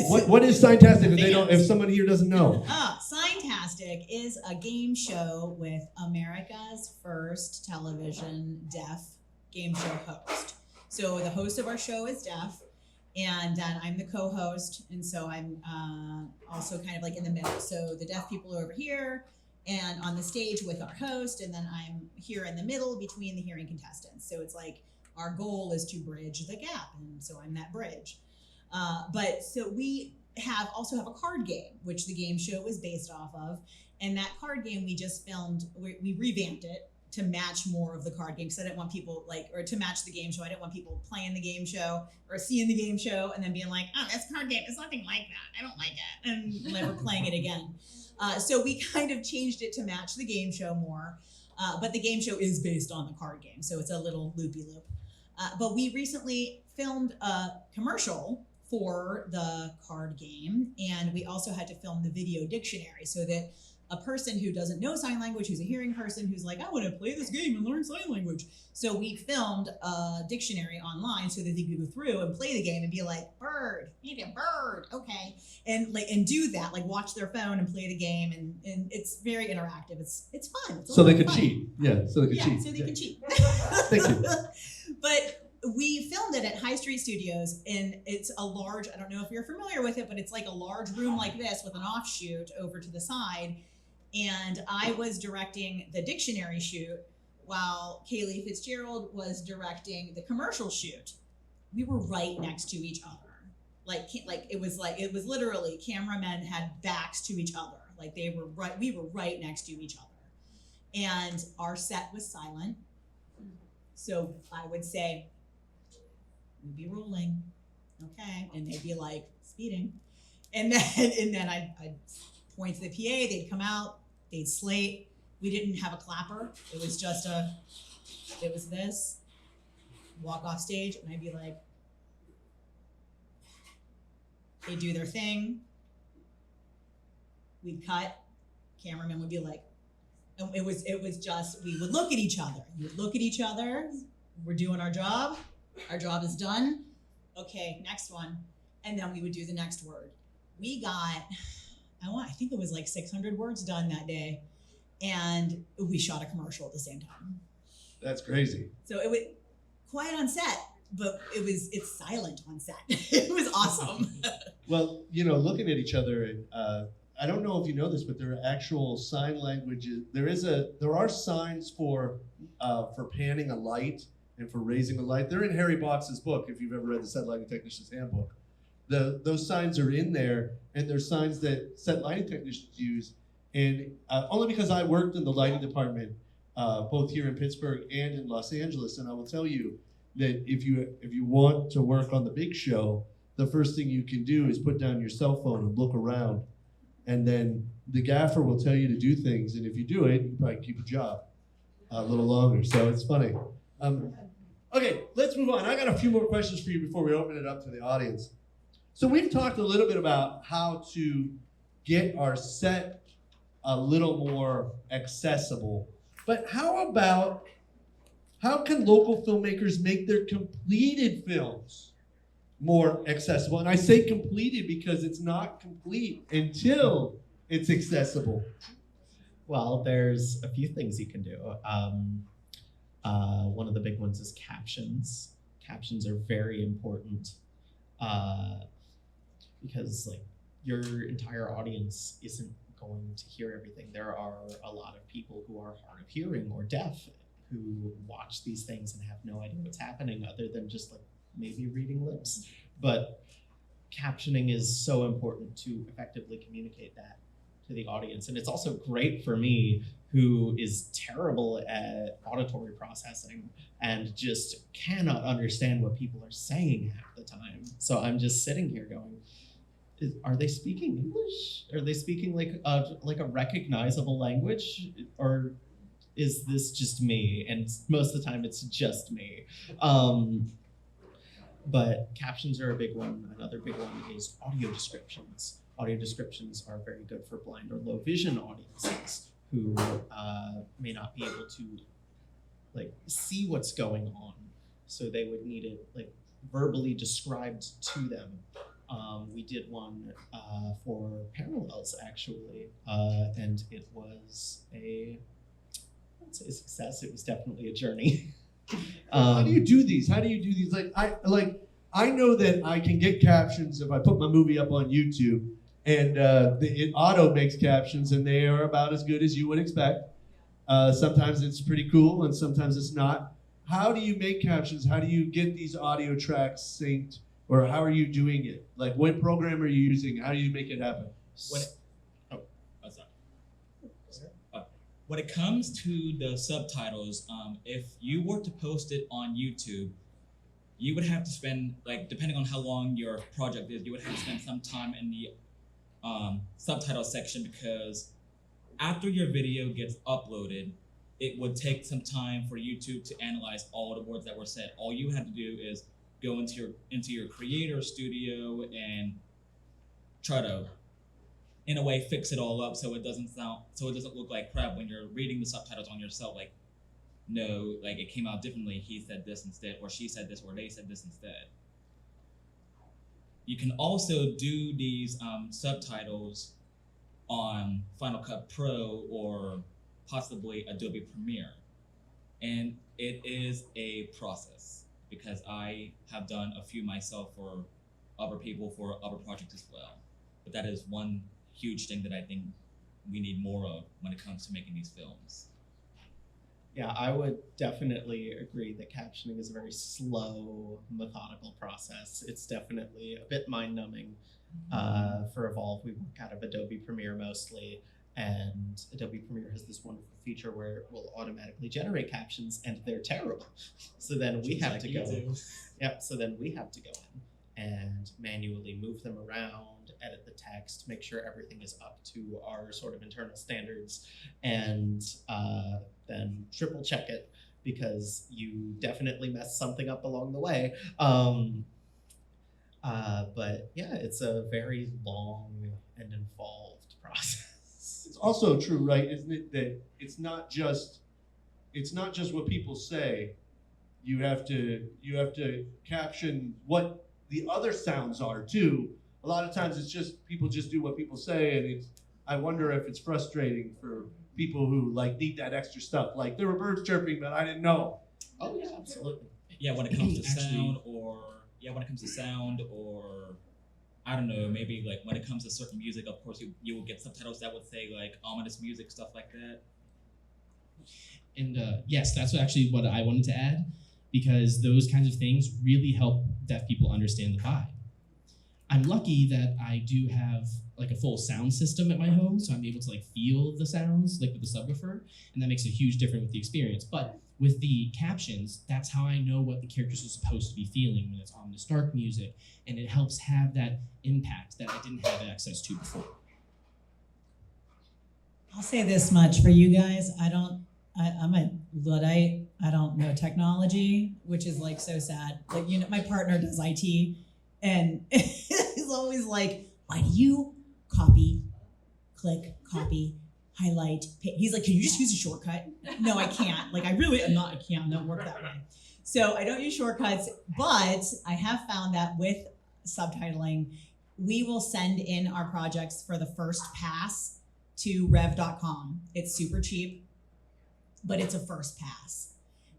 [SPEAKER 1] What is Signtastic? If someone here doesn't know.
[SPEAKER 4] Signtastic is a game show with America's first television deaf game show host. So the host of our show is deaf, and then I'm the co-host, and so I'm also kind of like in the middle. So the deaf people are over here and on the stage with our host, and then I'm here in the middle between the hearing contestants. So it's like our goal is to bridge the gap, and so I'm that bridge. But so we also have a card game, which the game show is based off of, and that card game we just filmed. We revamped it to match more of the card game, because I didn't want people or to match the game show. I didn't want people playing the game show or seeing the game show and then being like, oh, this card game is nothing like that. I don't like it, and never playing it again. So we kind of changed it to match the game show more, but the game show is based on the card game, so it's a little loopy-loop. But we recently filmed a commercial for the card game, and we also had to film the video dictionary so that a person who doesn't know sign language, who's a hearing person, who's like, I want to play this game and learn sign language. So we filmed a dictionary online so that they could go through and play the game and be like, bird, need a bird, okay. And do that, like watch their phone and play the game, and it's very interactive. It's fun. It's
[SPEAKER 1] So they could cheat. Yeah, so they could cheat.
[SPEAKER 4] So they can cheat.
[SPEAKER 1] Thank you.
[SPEAKER 4] But we filmed it at High Street Studios, and it's a large, I don't know if you're familiar with it, but it's like a large room like this with an offshoot over to the side. And I was directing the dictionary shoot while Kaylee Fitzgerald was directing the commercial shoot. We were right next to each other. It was literally cameramen had backs to each other. Like we were right next to each other. And our set was silent. So I would say, we'd be rolling, okay? And they'd be like, speeding. And then I'd point to the PA, they'd come out, they'd slate. We didn't have a clapper. It was just it was this, walk off stage, and I'd be like, they'd do their thing. We'd cut, cameraman would be like, and it was just, we would look at each other. You would look at each other, we're doing our job is done. Okay, next one. And then we would do the next word. We got, I think it was like 600 words done that day. And we shot a commercial at the same time.
[SPEAKER 1] That's crazy.
[SPEAKER 4] So it was quiet on set, but it's silent on set. It was awesome.
[SPEAKER 1] Well, looking at each other, and I don't know if you know this, but there are actual sign languages. There are signs for panning a light and for raising a light. They're in Harry Box's book, if you've ever read the Set Lighting Technician's Handbook. Those signs are in there, and they're signs that set lighting technicians use. And only because I worked in the lighting department, both here in Pittsburgh and in Los Angeles, and I will tell you that if you want to work on the big show, the first thing you can do is put down your cell phone and look around, and then the gaffer will tell you to do things, and if you do it, you probably keep a job a little longer. So it's funny. Okay, let's move on. I got a few more questions for you before we open it up to the audience. So we've talked a little bit about how to get our set a little more accessible, but how can local filmmakers make their completed films more accessible? And I say completed because it's not complete until it's accessible.
[SPEAKER 2] Well, there's a few things you can do. One of the big ones is captions. Captions are very important because your entire audience isn't going to hear everything. There are a lot of people who are hard of hearing or deaf who watch these things and have no idea what's happening other than just maybe reading lips. But captioning is so important to effectively communicate that to the audience. And it's also great for me, who is terrible at auditory processing and just cannot understand what people are saying half the time. So I'm just sitting here going, are they speaking English? Are they speaking like a recognizable language, or is this just me? And most of the time, it's just me. But captions are a big one. Another big one is audio descriptions. Audio descriptions are very good for blind or low vision audiences who may not be able to like see what's going on, so they would need it like verbally described to them. We did one for Parallels actually, and it was a success. It was definitely a journey.
[SPEAKER 1] How do you do these? Like I know that I can get captions if I put my movie up on YouTube, and it auto makes captions, and they are about as good as you would expect. Sometimes it's pretty cool, and sometimes it's not. How do you make captions? How do you get these audio tracks synced, or how are you doing it? Like, what program are you using? How do you make it happen?
[SPEAKER 6] When it comes to the subtitles, if you were to post it on YouTube, you would have to spend, like, depending on how long your project is, you would have to spend some time in the subtitle section, because after your video gets uploaded, it would take some time for YouTube to analyze all the words that were said. All you have to do is go into your creator studio and try to, in a way, fix it all up so it doesn't look like crap when you're reading the subtitles on yourself. Like, no, like it came out differently. He said this instead, or she said this, or they said this instead. You can also do these subtitles on Final Cut Pro or possibly Adobe Premiere. And it is a process, because I have done a few myself for other people for other projects as well. But that is one huge thing that I think we need more of when it comes to making these films.
[SPEAKER 2] Yeah, I would definitely agree that captioning is a very slow, methodical process. It's definitely a bit mind-numbing. For Evolve, we work out of Adobe Premiere mostly, and Adobe Premiere has this wonderful feature where it will automatically generate captions, and they're terrible. So then we have to go. Yep. So then we have to go in and manually move them around, edit the text, make sure everything is up to our sort of internal standards, and then triple check it, because you definitely messed something up along the way. But yeah, it's a very long and involved process.
[SPEAKER 1] It's also true, right? Isn't it that it's not just what people say. You have to caption what the other sounds are too. A lot of times it's just people just do what people say, and I wonder if it's frustrating for people who like need that extra stuff. Like, there were birds chirping, but I didn't know.
[SPEAKER 2] Oh yeah, absolutely.
[SPEAKER 6] Yeah, when it comes to sound, or I don't know, maybe like when it comes to certain music, of course you will get subtitles that would say like ominous music, stuff like that.
[SPEAKER 7] And yes, that's actually what I wanted to add, because those kinds of things really help deaf people understand the vibe. I'm lucky that I do have like a full sound system at my home, so I'm able to like feel the sounds like with the subwoofer, and that makes a huge difference with the experience. But with the captions, that's how I know what the characters are supposed to be feeling when it's ominous dark music, and it helps have that impact that I didn't have access to before.
[SPEAKER 4] I'll say this much for you guys. I'm a Luddite. I don't know technology, which is like so sad. Like, you know, my partner does IT, and he's always like, why do you copy, highlight, paste? He's like, can you just use a shortcut? No, I can't. Like, I can't. I don't work that way. So I don't use shortcuts, but I have found that with subtitling, we will send in our projects for the first pass to rev.com. It's super cheap, but it's a first pass.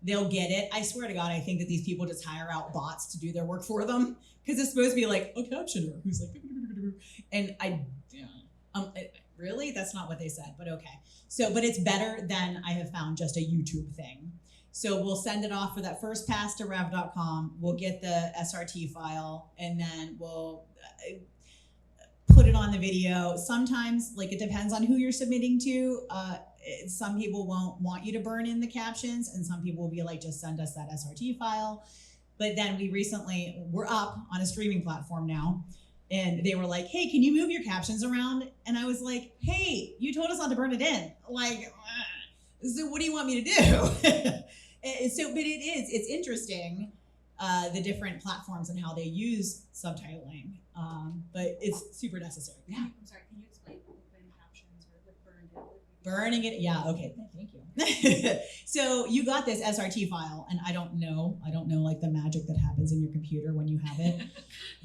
[SPEAKER 4] They'll get it. I swear to God, I think that these people just hire out bots to do their work for them, because it's supposed to be like a captioner who's like, and really? That's not what they said, but okay. So, but it's better than I have found just a YouTube thing. So we'll send it off for that first pass to rev.com. We'll get the SRT file, and then we'll put it on the video. Sometimes, like, it depends on who you're submitting to. Some people won't want you to burn in the captions, and some people will be like, just send us that SRT file. But then we're up on a streaming platform now. And they were like, hey, can you move your captions around? And I was like, hey, you told us not to burn it in. Like, so what do you want me to do? But it's interesting, the different platforms and how they use subtitling. But it's super necessary. Yeah.
[SPEAKER 3] I'm sorry, can you explain open captions or what burned it?
[SPEAKER 4] Burning it, yeah, okay, thank you. So you got this SRT file, and I don't know like the magic that happens in your computer when you have it,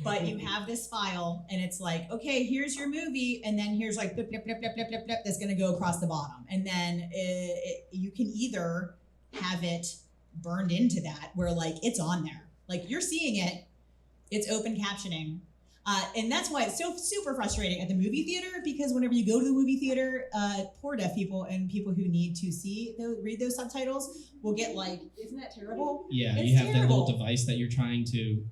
[SPEAKER 4] but you have this file, and it's like, okay, here's your movie, and then here's like blip, blip, blip, blip, blip, blip, blip, that's gonna go across the bottom, and then you can either have it burned into that, where like it's on there, like you're seeing it, it's open captioning. And that's why it's so super frustrating at the movie theater, because whenever you go to the movie theater, poor deaf people and people who need to read those subtitles will get like, isn't that terrible?
[SPEAKER 7] Yeah,
[SPEAKER 4] It's
[SPEAKER 7] you have that little
[SPEAKER 4] terrible.
[SPEAKER 7] device that you're trying to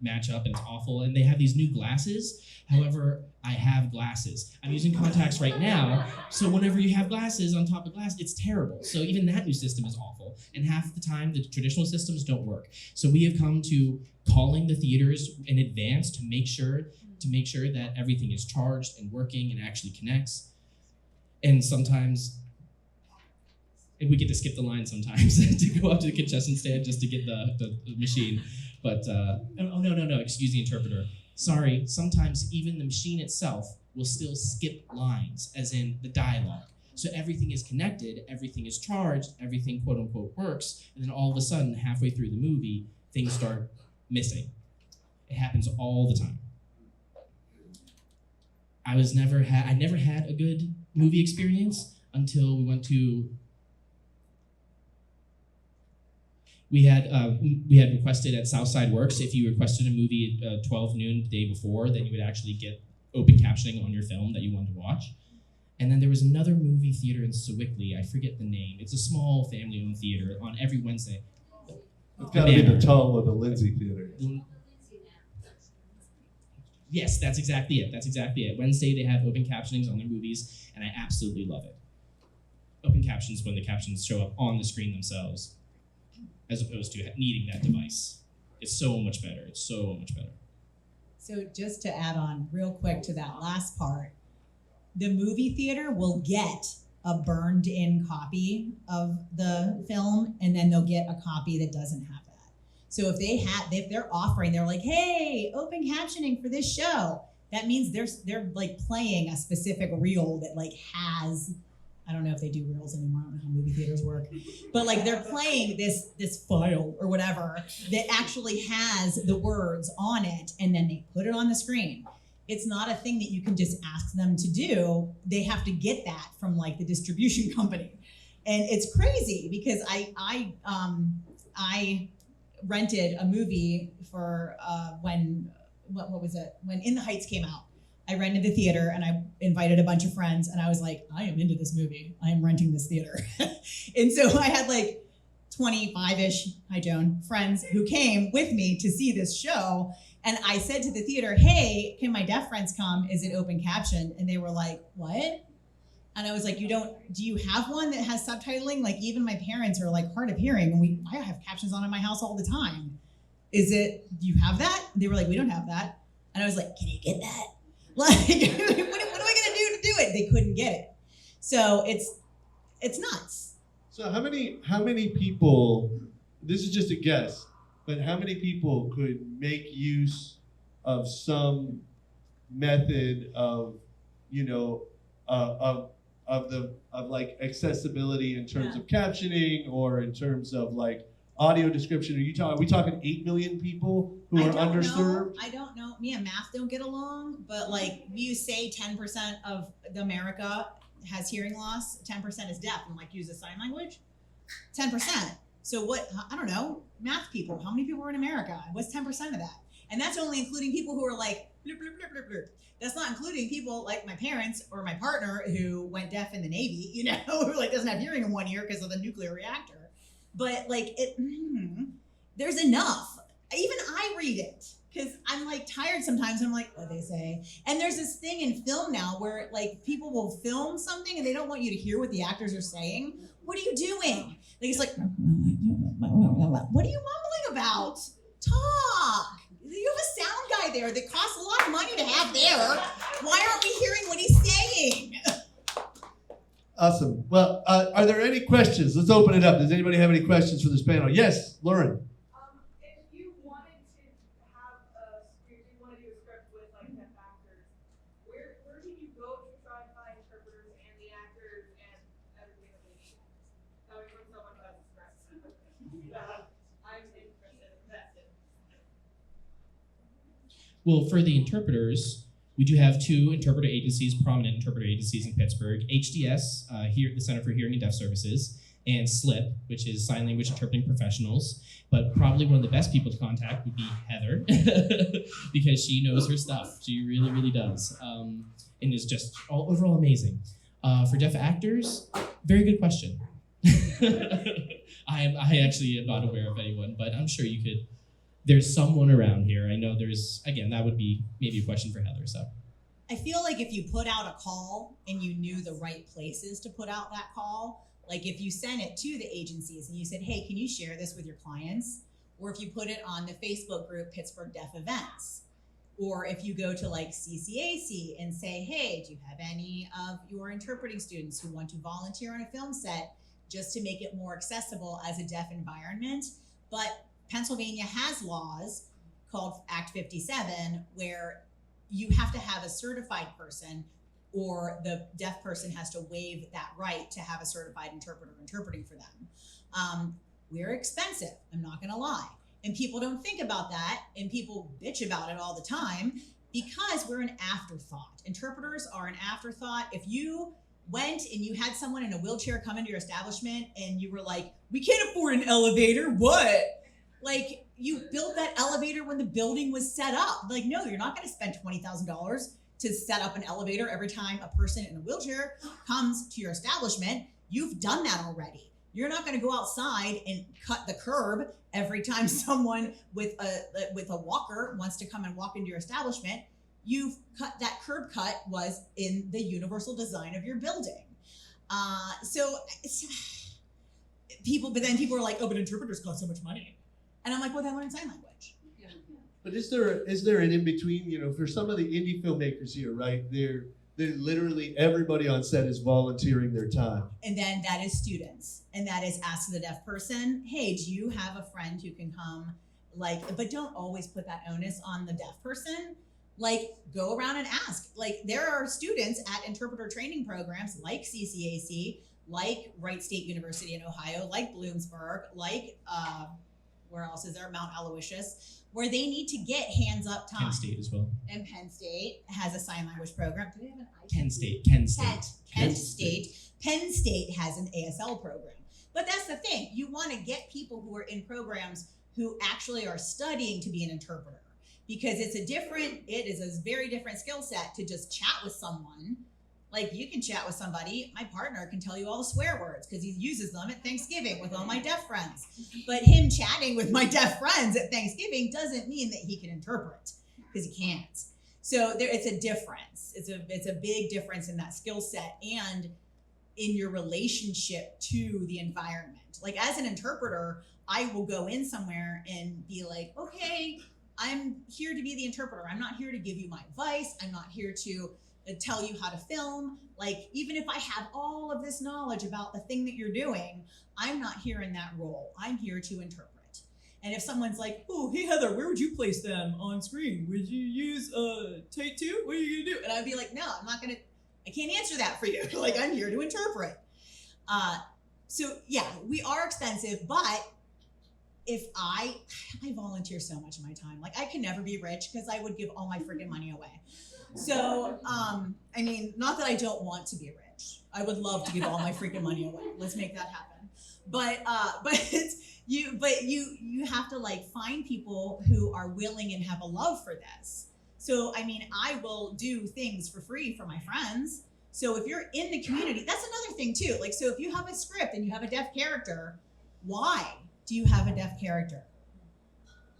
[SPEAKER 7] match up, and it's awful. And they have these new glasses. However, I have glasses. I'm using contacts right now, so whenever you have glasses on top of glass, it's terrible. So even that new system is awful. And half the time, the traditional systems don't work. So we have come to calling the theaters in advance to make sure that everything is charged and working and actually connects. And sometimes, and we get to skip the line sometimes to go up to the concession stand just to get the machine. But no, excuse the interpreter. Sorry, sometimes even the machine itself will still skip lines, as in the dialogue. So everything is connected, everything is charged, everything quote unquote works, and then all of a sudden, halfway through the movie, things start missing. It happens all the time. I never had a good movie experience until we had requested at Southside Works, if you requested a movie at 12 noon the day before, then you would actually get open captioning on your film that you wanted to watch. And then there was another movie theater in Sewickley, I forget the name. It's a small family-owned theater on every Wednesday.
[SPEAKER 1] It's got to be the tone of the Lindsay Theater.
[SPEAKER 7] Yes, that's exactly it. Wednesday they have open captionings on their movies, and I absolutely love it. Open captions when the captions show up on the screen themselves, as opposed to needing that device. It's so much better.
[SPEAKER 4] So just to add on real quick to that last part, the movie theater will get a burned in copy of the film, and then they'll get a copy that doesn't have that. So if they're offering, they're like, hey, open captioning for this show, that means they're like playing a specific reel that like has, I don't know if they do reels anymore, I don't know how movie theaters work, but like they're playing this file or whatever that actually has the words on it, and then they put it on the screen. It's not a thing that you can just ask them to do. They have to get that from like the distribution company. And it's crazy because I rented a movie for when In the Heights came out. I rented the theater and I invited a bunch of friends, and I was like, I am into this movie. I am renting this theater. And so I had like 25-ish, hi Joan, friends who came with me to see this show. And I said to the theater, hey, can my deaf friends come? Is it open captioned? And they were like, what? And I was like, do you have one that has subtitling? Like even my parents are like hard of hearing, and I have captions on in my house all the time. Do you have that? They were like, we don't have that. And I was like, can you get that? Like, what am I gonna do to do it? They couldn't get it. So it's nuts.
[SPEAKER 1] So how many people, this is just a guess, but how many people could make use of some method of, of like accessibility in terms of captioning or in terms of like audio description? Are we talking 8 million people who are underserved?
[SPEAKER 4] I don't know. Me and math don't get along, but like you say 10% of America has hearing loss, 10% is deaf, and like use a sign language. 10%. So what, I don't know, math people, how many people are in America? What's 10% of that? And that's only including people who are like, blip, blip, blip, blip, blip. That's not including people like my parents or my partner who went deaf in the Navy, who like doesn't have hearing in one ear because of the nuclear reactor. But like there's enough. Even I read it because I'm like tired sometimes. I'm like, what they say? And there's this thing in film now where like people will film something and they don't want you to hear what the actors are saying. What are you doing? Like it's like, what are you mumbling about? Talk. You have a sound guy there that costs a lot of money to have there. Why aren't we hearing what he's saying?
[SPEAKER 1] Awesome. Well, are there any questions? Let's open it up. Does anybody have any questions for this panel? Yes, Lauren.
[SPEAKER 3] If you wanted to have if you want to do a script with like deaf actors, where can you go to try to find interpreters and the actors and everything that they need? Coming from someone who has a script. I'm interested in that.
[SPEAKER 7] Well, for the interpreters, we do have two interpreter agencies, prominent interpreter agencies in Pittsburgh, HDS, here at the Center for Hearing and Deaf Services, and SLIP, which is Sign Language Interpreting Professionals. But probably one of the best people to contact would be Heather, because she knows her stuff. She really, really does, and is just overall amazing. For deaf actors, very good question. I actually am not aware of anyone, but I'm sure you could. There's someone around here. I know there's, again, that would be maybe a question for Heather, so.
[SPEAKER 4] I feel like if you put out a call and you knew the right places to put out that call, like if you sent it to the agencies and you said, hey, can you share this with your clients? Or if you put it on the Facebook group, Pittsburgh Deaf Events, or if you go to like CCAC and say, hey, do you have any of your interpreting students who want to volunteer on a film set just to make it more accessible as a deaf environment? But Pennsylvania has laws called Act 57 where you have to have a certified person, or the deaf person has to waive that right to have a certified interpreter interpreting for them. We're expensive, I'm not gonna lie. And people don't think about that, and people bitch about it all the time because we're an afterthought. Interpreters are an afterthought. If you went and you had someone in a wheelchair come into your establishment and you were like, we can't afford an elevator, what? Like, you built that elevator when the building was set up. Like, no, you're not gonna spend $20,000 to set up an elevator every time a person in a wheelchair comes to your establishment. You've done that already. You're not gonna go outside and cut the curb every time someone with a walker wants to come and walk into your establishment. You've cut, that curb cut was in the universal design of your building. But then people are like, oh, but interpreters cost so much money. And I'm like, well, then learn sign language.
[SPEAKER 1] But is there an in-between, for some of the indie filmmakers here, right? They're literally, everybody on set is volunteering their time.
[SPEAKER 4] And then that is students. And that is ask the deaf person, hey, do you have a friend who can come? But don't always put that onus on the deaf person. Go around and ask. There are students at interpreter training programs like CCAC, like Wright State University in Ohio, like Bloomsburg, where else is there? Mount Aloysius, where they need to get hands-up time.
[SPEAKER 7] Penn State as well.
[SPEAKER 4] And Penn State has a sign language program. Do they have an
[SPEAKER 7] Kent State. Penn State
[SPEAKER 4] has an ASL program. But that's the thing. You want to get people who are in programs who actually are studying to be an interpreter, because it is a very different skill set to just chat with someone. You can chat with somebody. My partner can tell you all the swear words because he uses them at Thanksgiving with all my deaf friends. But him chatting with my deaf friends at Thanksgiving doesn't mean that he can interpret, because he can't. So it's a difference. It's a big difference in that skill set and in your relationship to the environment. As an interpreter, I will go in somewhere and be like, okay, I'm here to be the interpreter. I'm not here to give you my advice. I'm not here to tell you how to film. Even if I have all of this knowledge about the thing that you're doing, I'm not here in that role. I'm here to interpret. And if someone's like, oh, hey Heather, where would you place them on screen? Would you use take two? What are you gonna do? And I'd be like, no, I can't answer that for you. I'm here to interpret. So yeah, we are expensive, but if I volunteer so much of my time, I can never be rich because I would give all my freaking money away. So, not that I don't want to be rich. I would love to give all my freaking money away. Let's make that happen. But you have to find people who are willing and have a love for this. So, I will do things for free for my friends. So if you're in the community, that's another thing too. So if you have a script and you have a deaf character, why do you have a deaf character?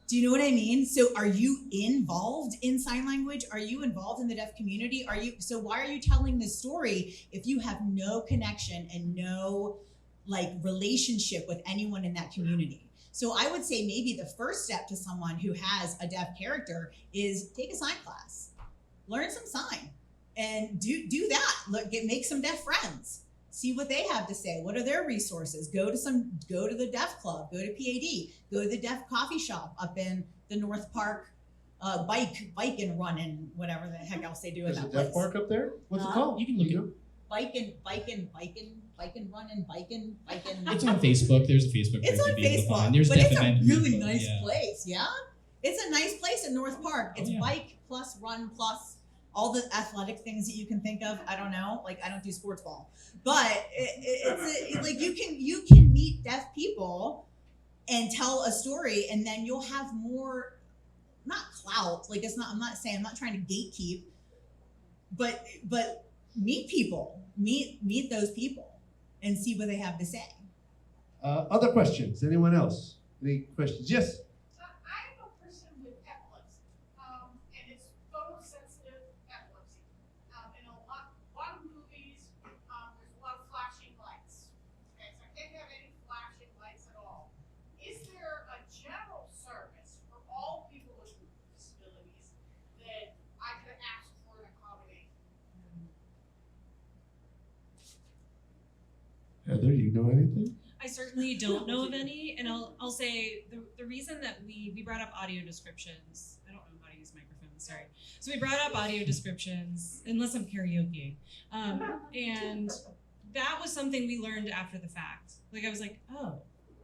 [SPEAKER 4] Do you know what I mean? So are you involved in sign language? Are you involved in the deaf community? So why are you telling this story if you have no connection and no relationship with anyone in that community? So I would say maybe the first step to someone who has a deaf character is take a sign class, learn some sign, and do that. Make some deaf friends. See what they have to say. What are their resources? Go to the deaf club. Go to PAD. Go to the deaf coffee shop up in the North Park. Bike and run and whatever the heck else they do at
[SPEAKER 1] There's a
[SPEAKER 4] that place.
[SPEAKER 1] deaf park up there? What's it called?
[SPEAKER 7] You can look at
[SPEAKER 4] Bike and run and bike and.
[SPEAKER 7] It's on Facebook. There's a Facebook page
[SPEAKER 4] It's on
[SPEAKER 7] you'd be able to
[SPEAKER 4] Facebook,
[SPEAKER 7] find. There's
[SPEAKER 4] but
[SPEAKER 7] deaf
[SPEAKER 4] it's a
[SPEAKER 7] event
[SPEAKER 4] really
[SPEAKER 7] group,
[SPEAKER 4] nice
[SPEAKER 7] yeah.
[SPEAKER 4] place. Yeah, it's a nice place in North Park. It's
[SPEAKER 7] yeah.
[SPEAKER 4] bike plus run plus all the athletic things that you can think of. I don't know, like I don't do sports ball, but like you can meet deaf people and tell a story, and then you'll have more. Not clout, like it's not. I'm not trying to gatekeep, but meet people, meet those people, and see what they have to say.
[SPEAKER 1] Other questions? Anyone else? Any questions? Yes.
[SPEAKER 3] I am a person with epilepsy, and it's photosensitive epilepsy. In a lot of movies, there's a lot of flashing lights. Okay, so I can't have any flashing lights at all. Is there a general service for all people with disabilities that I could ask for an accommodation?
[SPEAKER 1] Heather, you know anything?
[SPEAKER 5] I certainly don't know of any, and I'll say the reason that we brought up audio descriptions. I don't know how to use microphones. Sorry. So we brought up audio descriptions, unless I'm karaoke, and that was something we learned after the fact. Like I was like, oh,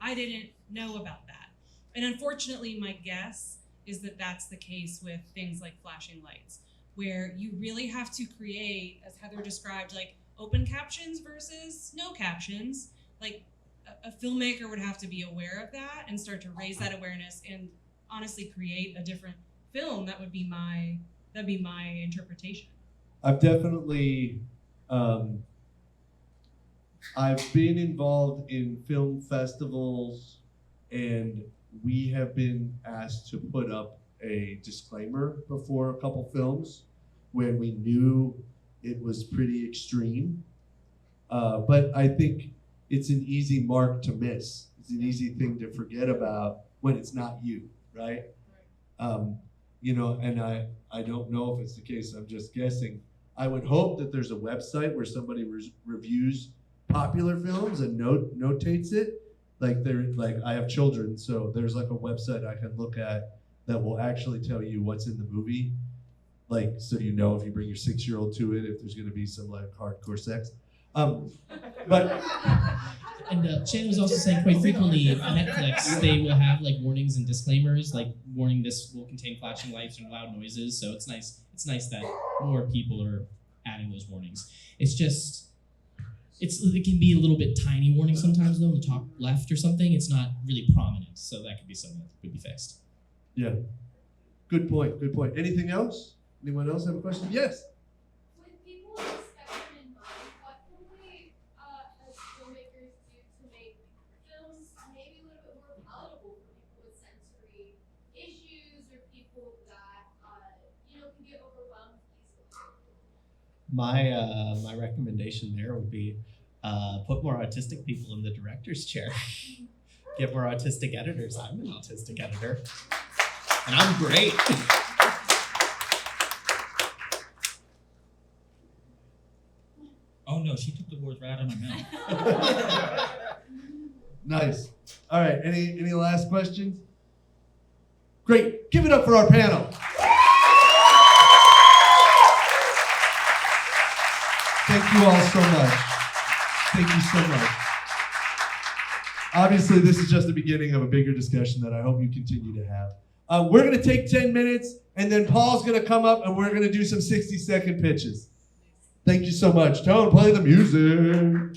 [SPEAKER 5] I didn't know about that, and unfortunately, my guess is that that's the case with things like flashing lights, where you really have to create, as Heather described, like open captions versus no captions, like. A filmmaker would have to be aware of that and start to raise that awareness and honestly create a different film. That'd be my interpretation.
[SPEAKER 1] I've definitely, I've been involved in film festivals, and we have been asked to put up a disclaimer before a couple films when we knew it was pretty extreme. But I think it's an easy mark to miss. It's an easy thing to forget about when it's not you, right? You know, and I don't know if it's the case, I'm just guessing. I would hope that there's a website where somebody reviews popular films and notates it. Like I have children, so there's like a website I can look at that will actually tell you what's in the movie. Like, so you know if you bring your 6-year-old to it, if there's gonna be some like hardcore sex. But
[SPEAKER 7] And Shannon was also saying quite frequently on Netflix they will have like warnings and disclaimers, like warning this will contain flashing lights and loud noises. So it's nice that more people are adding those warnings. It's just it can be a little bit tiny warning sometimes though, in the top left or something. It's not really prominent, so that could be something that could be fixed.
[SPEAKER 1] yeah, good point. Anything else? Anyone else have a question? Yes.
[SPEAKER 8] With people with spectrum in mind, what can we, as filmmakers, do to make films maybe a little bit more palatable for people with sensory issues or people that, can get overwhelmed easily?
[SPEAKER 2] My recommendation there would be put more autistic people in the director's chair. Get more autistic editors. I'm an autistic editor, and I'm great.
[SPEAKER 6] Oh no, she took the words right out of my mouth.
[SPEAKER 1] Nice. All right. Any last questions? Great. Give it up for our panel. Thank you all so much. Thank you so much. Obviously, this is just the beginning of a bigger discussion that I hope you continue to have. We're going to take 10 minutes, and then Paul's going to come up, and we're going to do some 60-second pitches. Thank you so much. Tone, play the music.